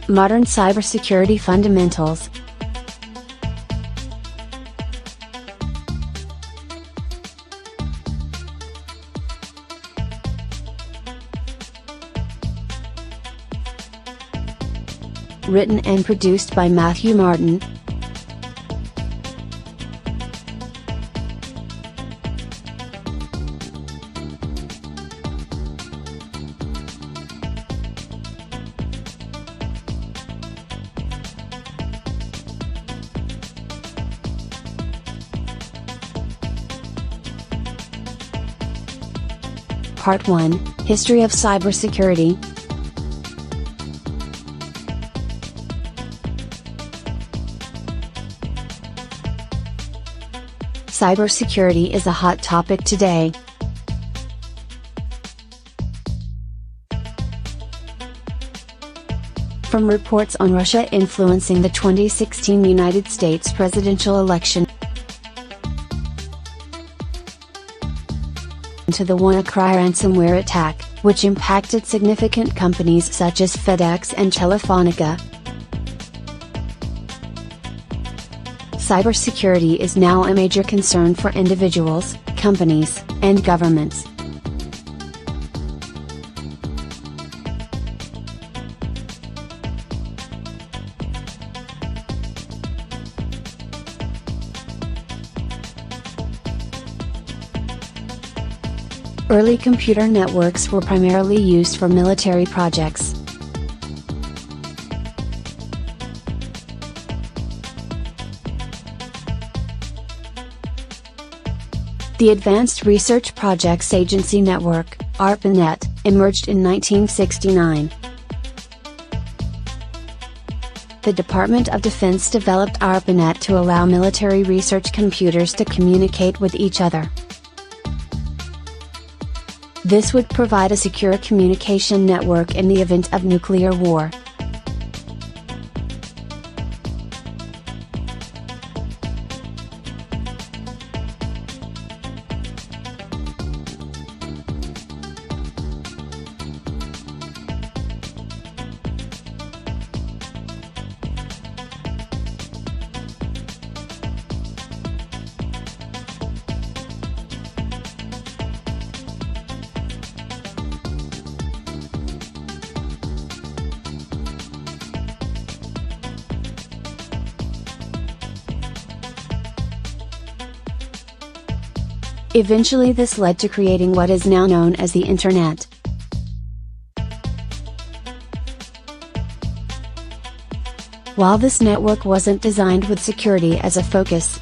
Modern Cybersecurity Fundamentals. Written and produced by Matthew Martin. Part 1, History of Cybersecurity. Cybersecurity is a hot topic today. From reports on Russia influencing the 2016 United States presidential election to the WannaCry ransomware attack, which impacted significant companies such as FedEx and Telefonica. Cybersecurity is now a major concern for individuals, companies, and governments. Early computer networks were primarily used for military projects. The Advanced Research Projects Agency Network, ARPANET, emerged in 1969. The Department of Defense developed ARPANET to allow military research computers to communicate with each other. This would provide a secure communication network in the event of nuclear war. Eventually this led to creating what is now known as the Internet. While this network wasn't designed with security as a focus,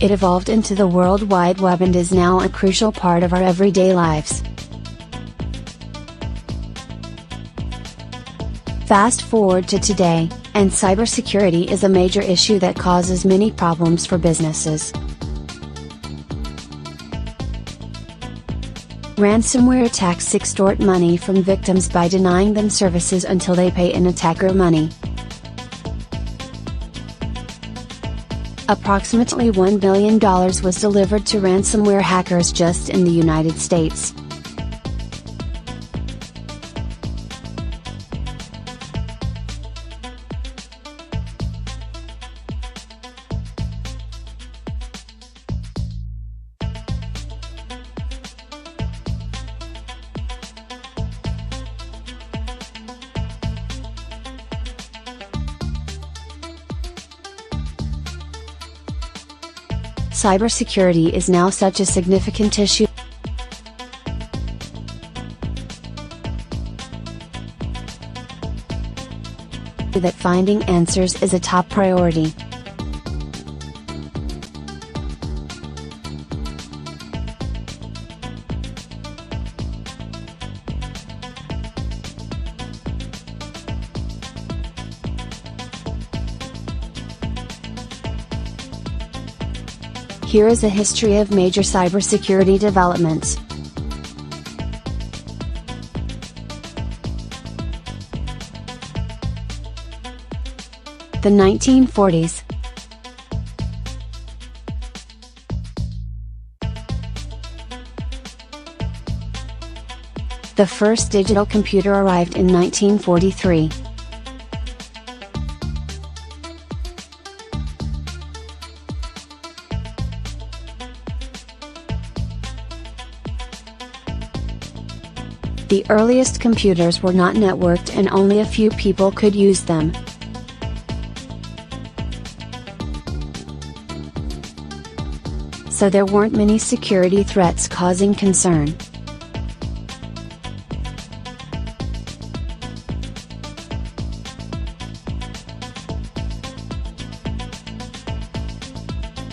it evolved into the World Wide Web and is now a crucial part of our everyday lives. Fast forward to today, and cybersecurity is a major issue that causes many problems for businesses. Ransomware attacks extort money from victims by denying them services until they pay an attacker money. Approximately $1 billion was delivered to ransomware hackers just in the United States. Cybersecurity is now such a significant issue that finding answers is a top priority. Here is a history of major cybersecurity developments. The 1940s. The first digital computer arrived in 1943. The earliest computers were not networked and only a few people could use them. So there weren't many security threats causing concern.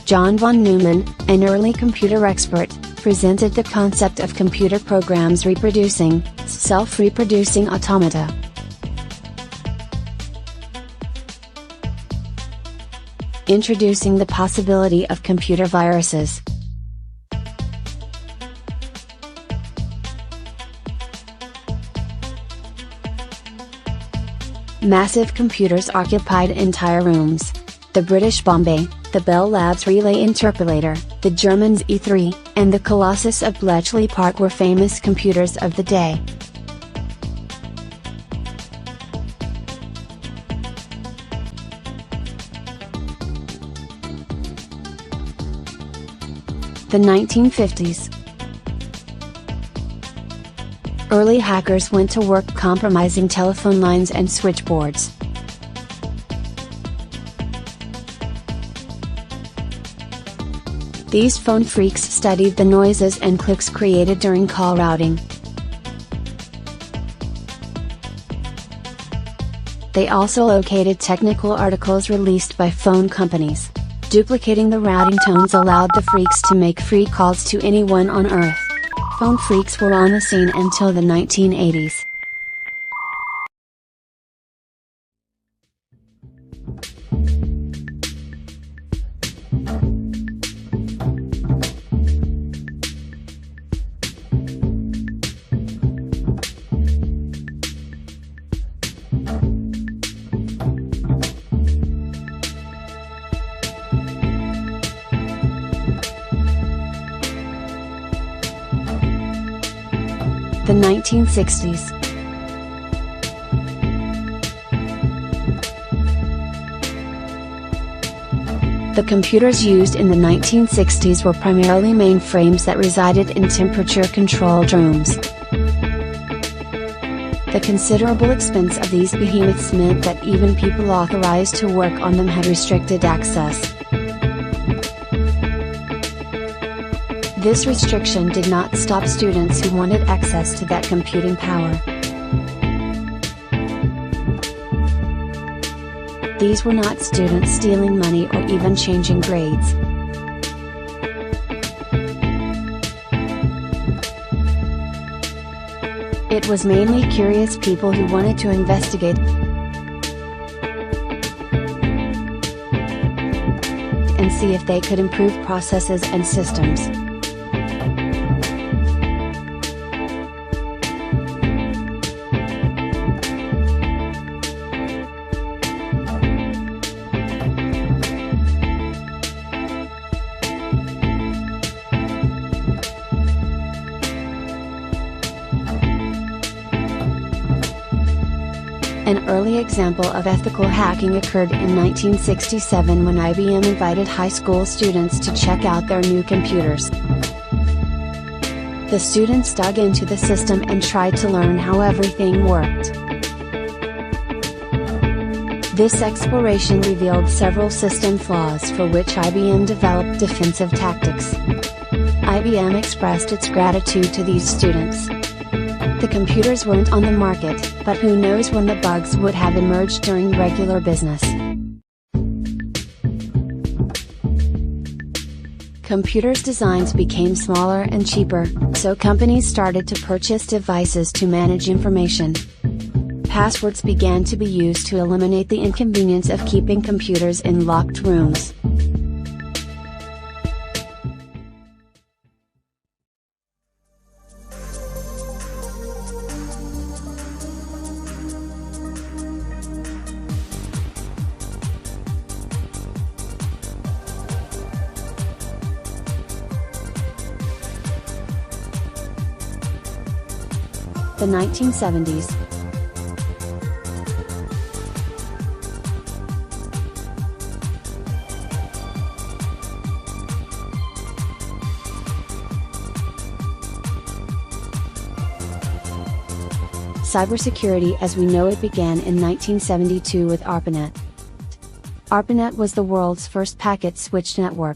John von Neumann, an early computer expert, presented the concept of computer programs reproducing, self-reproducing automata. Introducing the possibility of computer viruses. Massive computers occupied entire rooms. The British Bombay, the Bell Labs Relay Interpolator, the Germans E3, and the Colossus of Bletchley Park were famous computers of the day. The 1950s. Early hackers went to work compromising telephone lines and switchboards. These phone freaks studied the noises and clicks created during call routing. They also located technical articles released by phone companies. Duplicating the routing tones allowed the freaks to make free calls to anyone on Earth. Phone freaks were on the scene until the 1980s. The 1960s. The computers used in the 1960s were primarily mainframes that resided in temperature-controlled rooms. The considerable expense of these behemoths meant that even people authorized to work on them had restricted access. This restriction did not stop students who wanted access to that computing power. These were not students stealing money or even changing grades. It was mainly curious people who wanted to investigate and see if they could improve processes and systems. An early example of ethical hacking occurred in 1967 when IBM invited high school students to check out their new computers. The students dug into the system and tried to learn how everything worked. This exploration revealed several system flaws for which IBM developed defensive tactics. IBM expressed its gratitude to these students. The computers weren't on the market, but who knows when the bugs would have emerged during regular business. Computers' designs became smaller and cheaper, so companies started to purchase devices to manage information. Passwords began to be used to eliminate the inconvenience of keeping computers in locked rooms. The The 1970s. Cybersecurity as we know it began in 1972 with ARPANET. ARPANET was the world's first packet switched network.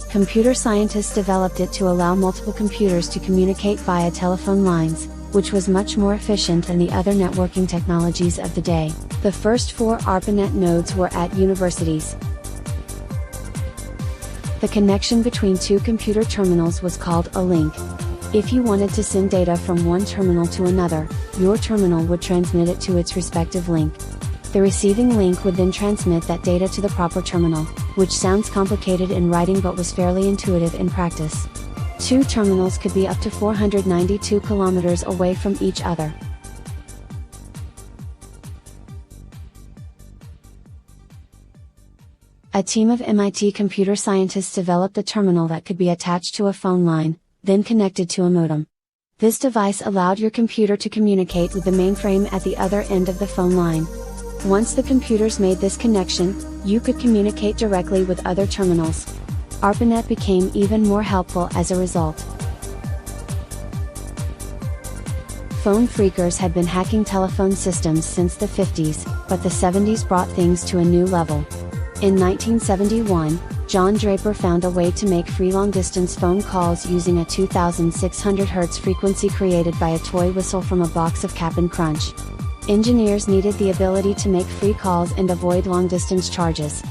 Computer scientists developed it to allow multiple computers to communicate via telephone lines, which was much more efficient than the other networking technologies of the day. The first 4 ARPANET nodes were at universities. The connection between 2 computer terminals was called a link. If you wanted to send data from one terminal to another, your terminal would transmit it to its respective link. The receiving link would then transmit that data to the proper terminal, which sounds complicated in writing but was fairly intuitive in practice. 2 terminals could be up to 492 kilometers away from each other. A team of MIT computer scientists developed a terminal that could be attached to a phone line, then connected to a modem. This device allowed your computer to communicate with the mainframe at the other end of the phone line. Once the computers made this connection, you could communicate directly with other terminals. ARPANET became even more helpful as a result. Phone phreakers had been hacking telephone systems since the 50s, but the 70s brought things to a new level. In 1971, John Draper found a way to make free long-distance phone calls using a 2600 Hz frequency created by a toy whistle from a box of Cap'n Crunch. Engineers needed the ability to make free calls and avoid long-distance charges.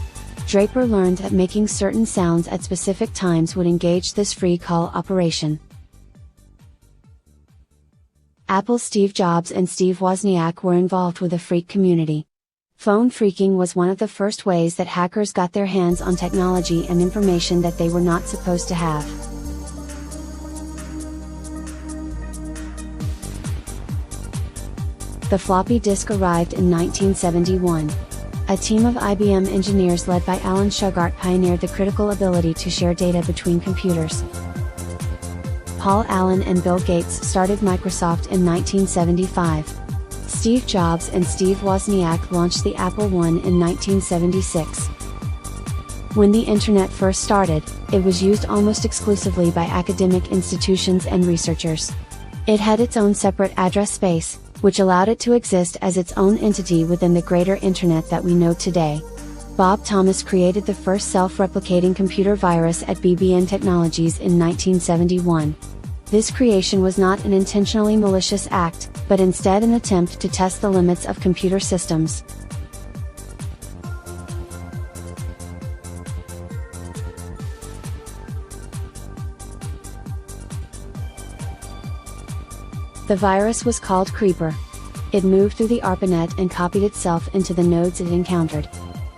Draper learned that making certain sounds at specific times would engage this free call operation. Apple's Steve Jobs and Steve Wozniak were involved with the phreak community. Phone phreaking was one of the first ways that hackers got their hands on technology and information that they were not supposed to have. The floppy disk arrived in 1971. A team of IBM engineers led by Alan Shugart pioneered the critical ability to share data between computers. Paul Allen and Bill Gates started Microsoft in 1975. Steve Jobs and Steve Wozniak launched the Apple I in 1976. When the Internet first started, it was used almost exclusively by academic institutions and researchers. It had its own separate address space, which allowed it to exist as its own entity within the greater Internet that we know today. Bob Thomas created the first self-replicating computer virus at BBN Technologies in 1971. This creation was not an intentionally malicious act, but instead an attempt to test the limits of computer systems. The virus was called Creeper. It moved through the ARPANET and copied itself into the nodes it encountered.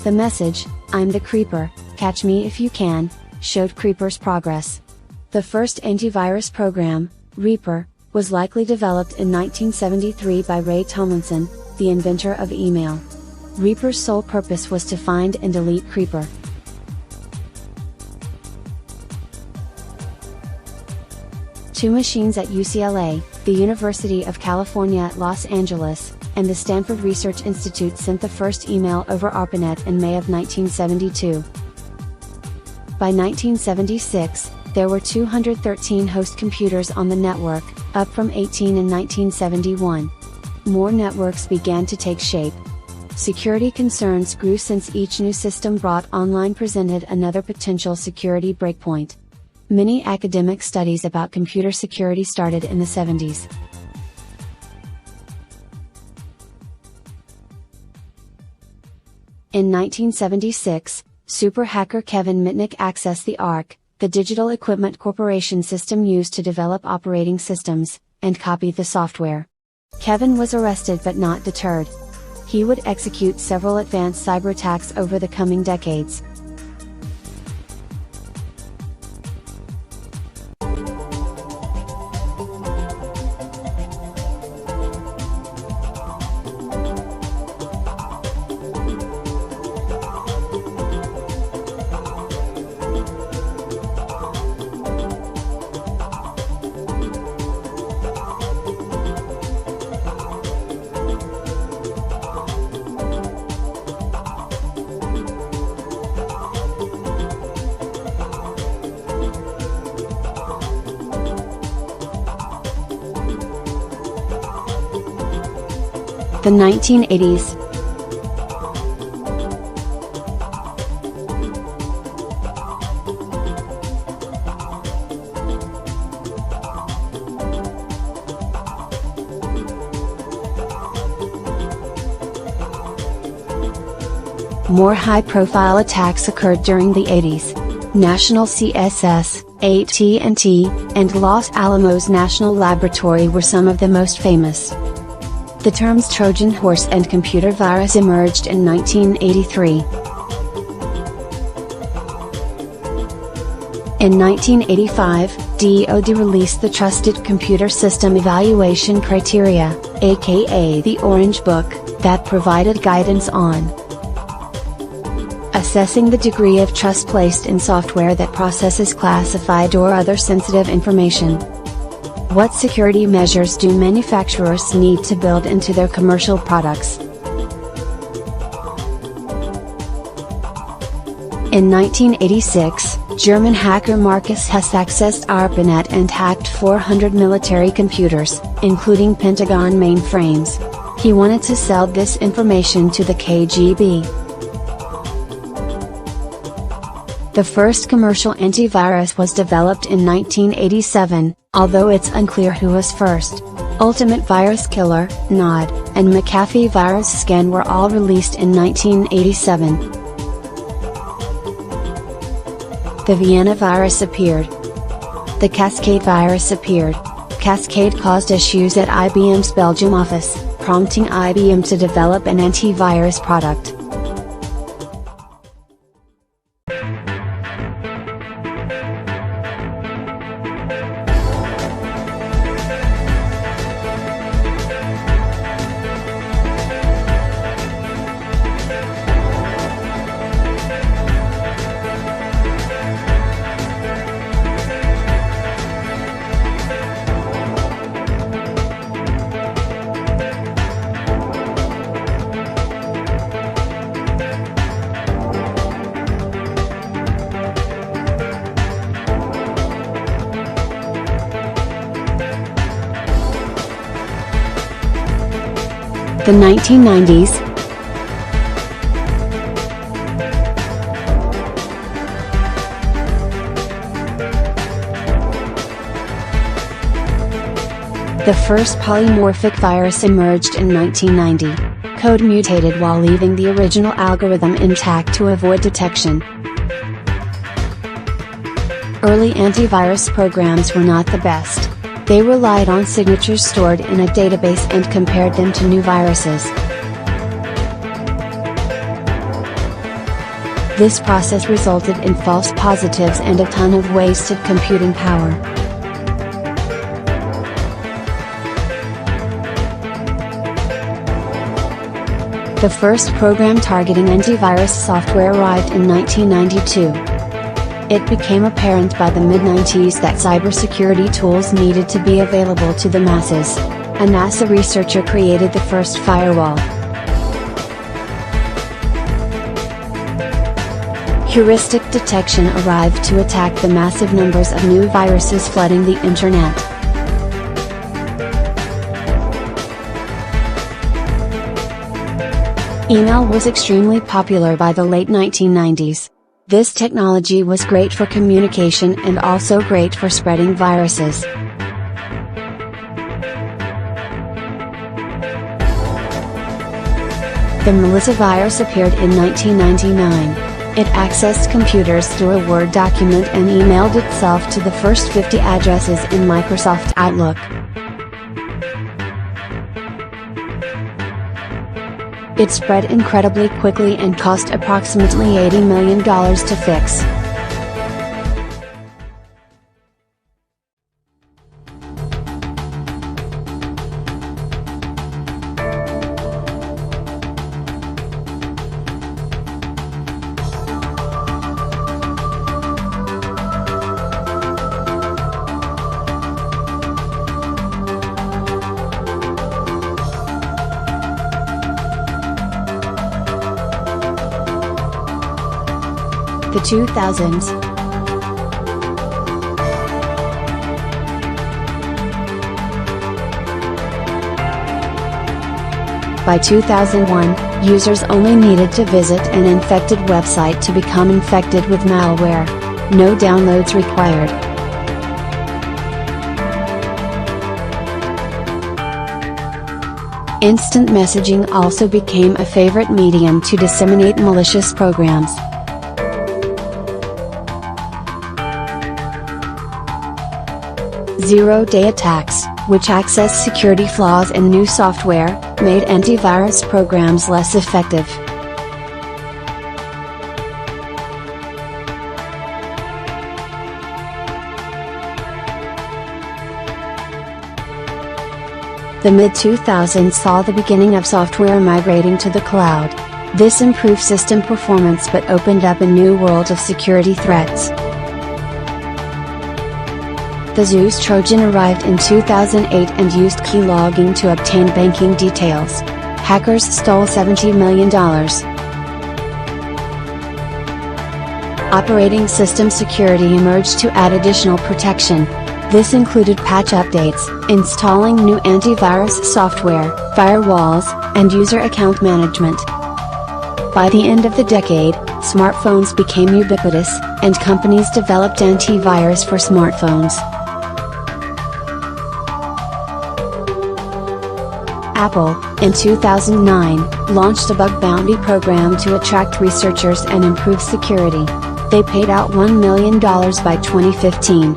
The message, "I'm the Creeper, catch me if you can," showed Creeper's progress. The first antivirus program, Reaper, was likely developed in 1973 by Ray Tomlinson, the inventor of email. Reaper's sole purpose was to find and delete Creeper. Two machines at UCLA, the University of California at Los Angeles, and the Stanford Research Institute sent the first email over ARPANET in May of 1972. By 1976, there were 213 host computers on the network, up from 18 in 1971. More networks began to take shape. Security concerns grew since each new system brought online presented another potential security breakpoint. Many academic studies about computer security started in the 70s. In 1976, super hacker Kevin Mitnick accessed the ARC, the Digital Equipment Corporation system used to develop operating systems, and copied the software. Kevin was arrested but not deterred. He would execute several advanced cyber attacks over the coming decades. The 1980s. More high-profile attacks occurred during the 80s. National CSS, AT&T, and Los Alamos National Laboratory were some of the most famous. The terms Trojan horse and computer virus emerged in 1983. In 1985, DoD released the Trusted Computer System Evaluation Criteria, aka the Orange Book, that provided guidance on assessing the degree of trust placed in software that processes classified or other sensitive information. What security measures do manufacturers need to build into their commercial products? In 1986, German hacker Marcus Hess accessed ARPANET and hacked 400 military computers, including Pentagon mainframes. He wanted to sell this information to the KGB. The first commercial antivirus was developed in 1987, although it's unclear who was first. Ultimate Virus Killer, NOD, and McAfee Virus Scan were all released in 1987. The Vienna virus appeared. The Cascade virus appeared. Cascade caused issues at IBM's Belgium office, prompting IBM to develop an antivirus product. The 1990s. The first polymorphic virus emerged in 1990. Code mutated while leaving the original algorithm intact to avoid detection. Early antivirus programs were not the best. They relied on signatures stored in a database and compared them to new viruses. This process resulted in false positives and a ton of wasted computing power. The first program targeting antivirus software arrived in 1992. It became apparent by the mid-90s that cybersecurity tools needed to be available to the masses. A NASA researcher created the first firewall. Heuristic detection arrived to attack the massive numbers of new viruses flooding the internet. Email was extremely popular by the late 1990s. This technology was great for communication and also great for spreading viruses. The Melissa virus appeared in 1999. It accessed computers through a Word document and emailed itself to the first 50 addresses in Microsoft Outlook. It spread incredibly quickly and cost approximately $80 million to fix. The 2000s. By 2001, users only needed to visit an infected website to become infected with malware. No downloads required. Instant messaging also became a favorite medium to disseminate malicious programs. Zero-day attacks, which accessed security flaws in new software, made antivirus programs less effective. The mid-2000s saw the beginning of software migrating to the cloud. This improved system performance but opened up a new world of security threats. The Zeus Trojan arrived in 2008 and used keylogging to obtain banking details. Hackers stole $70 million. Operating system security emerged to add additional protection. This included patch updates, installing new antivirus software, firewalls, and user account management. By the end of the decade, smartphones became ubiquitous, and companies developed antivirus for smartphones. Apple, in 2009, launched a bug bounty program to attract researchers and improve security. They paid out $1 million by 2015.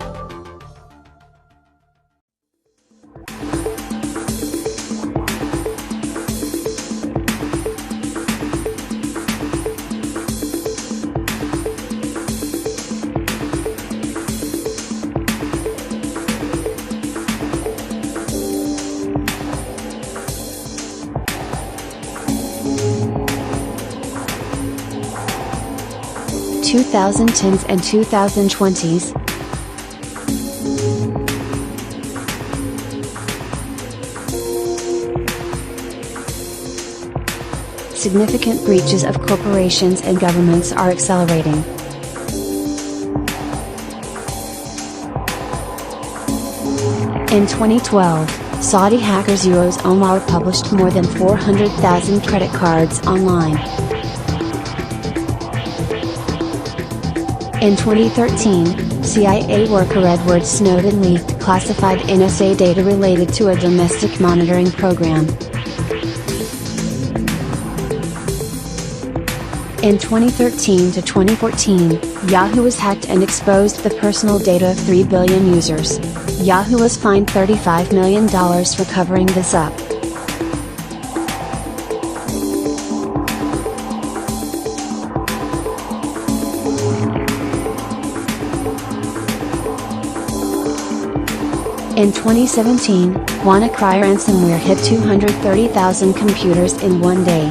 In 2010s and 2020s. Significant breaches of corporations and governments are accelerating. In 2012, Saudi hackers Omar published more than 400,000 credit cards online. In 2013, CIA worker Edward Snowden leaked classified NSA data related to a domestic monitoring program. In 2013 to 2014, Yahoo was hacked and exposed the personal data of 3 billion users. Yahoo was fined $35 million for covering this up. In 2017, WannaCry ransomware hit 230,000 computers in one day.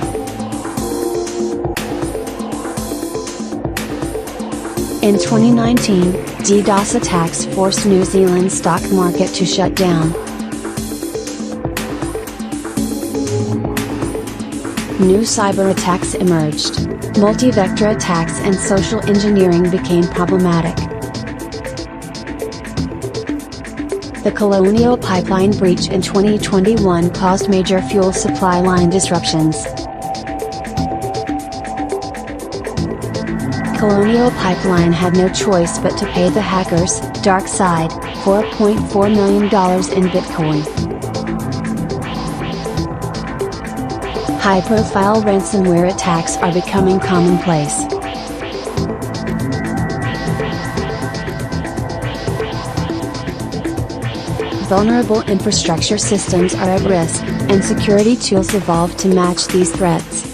In 2019, DDoS attacks forced New Zealand's stock market to shut down. New cyber attacks emerged. Multi-vector attacks and social engineering became problematic. The Colonial Pipeline breach in 2021 caused major fuel supply line disruptions. Colonial Pipeline had no choice but to pay the hackers, dark side, $4.4 million in Bitcoin. High-profile ransomware attacks are becoming commonplace. Vulnerable infrastructure systems are at risk, and security tools evolve to match these threats.